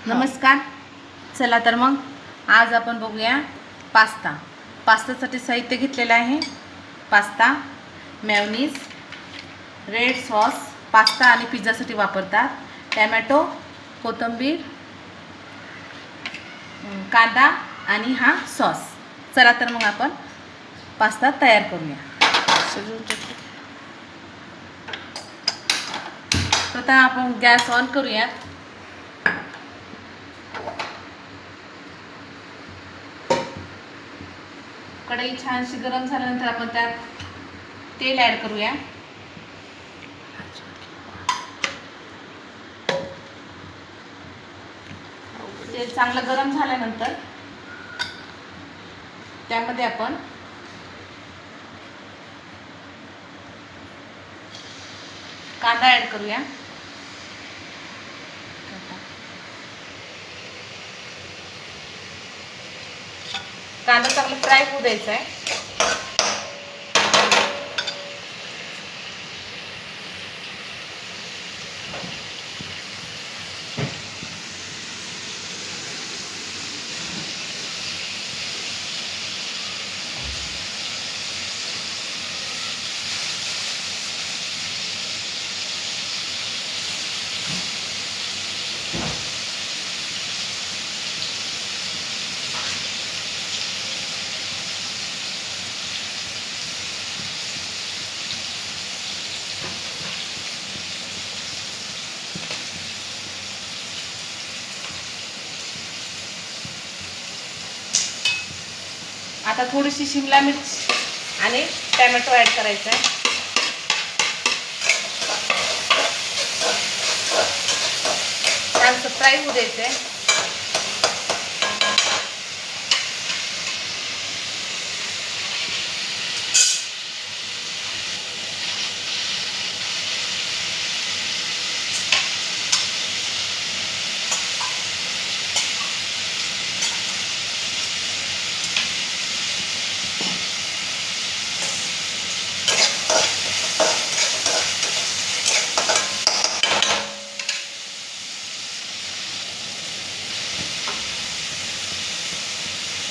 नमस्कार. चला तर मग आज आपण बघूया पास्ता. पास्तासाठी साहित्य घेतलेलं आहे. Pasta, mayonnaise, red sauce, pasta आणि पिझ्झासाठी वापरतात, टोमॅटो, कोथिंबीर, कांदा आणि हा सॉस. चला तर मग आपण पास्ता तयार करूया. प्रथम आपण गॅस ऑन करूया. कढई छानशी गरम झाल्यानंतर आपण त्यात तेल ॲड करूया. तेल चांगलं गरम झाल्यानंतर त्यामध्ये आपण कांदा ॲड करूया. कांदा चांगला फ्राय होऊ द्यायचा आहे. आता थोडीशी शिमला मिर्च आणि टोमॅटो ॲड करायचा आहे. छानसं फ्राय होऊ द्यायचं आहे.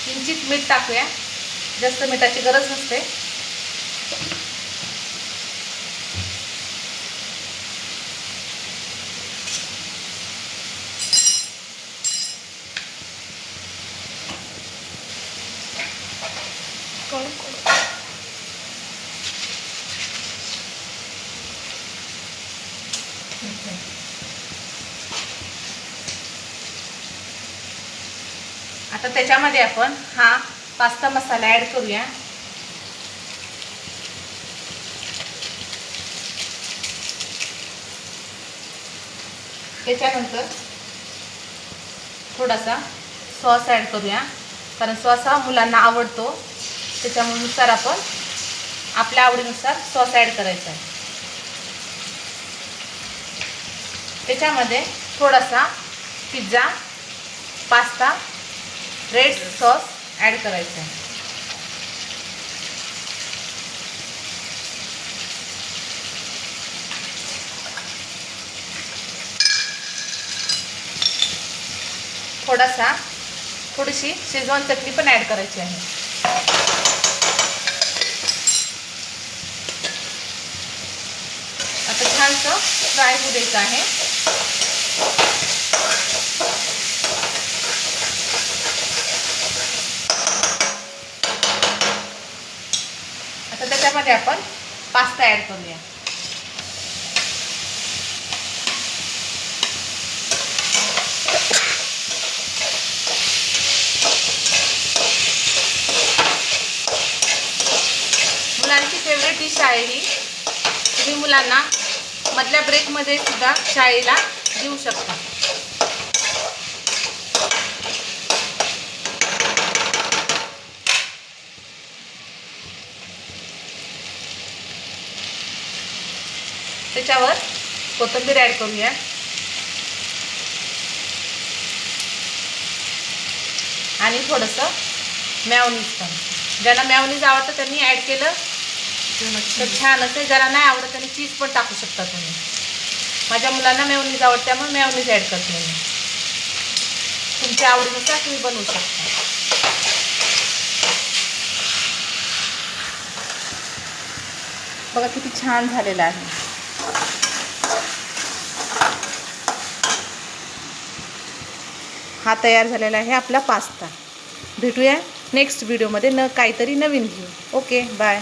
किंचित मीठ टाकूया. जास्त मिठाची गरज नसते. आता त्याच्यामध्ये आपण हा पास्ता मसाला ॲड करूया. त्याच्यानंतर थोडासा सॉस ॲड करूया, कारण सॉस हा मुलांना आवडतो. त्याच्यानुसार आपण आपल्या आवडीनुसार सॉस ॲड करायचा आहे. त्याच्यामध्ये थोडासा pizza, pasta, red sauce add करायचा आहे. थोडीशी शेजवान चटणी पण ॲड करायची आहे. आता छानसं फ्राय होऊ द्यायचं आहे. आता त्याच्यामध्ये आपण पास्ता ॲड करूया. मुलांची फेवरेट डिश आहे ही. तुम्ही मुलांना मधल्या ब्रेकमध्ये सुद्धा शाळेला देऊ शकता. त्याच्यावर कोथिंबीर ॲड करूया. आणि थोडंसं मेयोनीज पण. ज्यांना मेयोनीज आवडतं त्यांनी ॲड केलं तर छान असेल. ज्याला नाही आवडत त्यांनी चीज पण टाकू शकता तुम्ही. माझ्या मुलांना मेयोनीज आवडते त्यामुळे मेयोनीज ॲड करते मी. तुमच्या आवडीनुसार तुम्ही बनवू शकता. बघा किती छान झालेला आहे. हा तयार झालेला आहे आपला पास्ता. भेटूया नेक्स्ट व्हिडिओमध्ये काहीतरी नवीन घेऊ. Okay bye.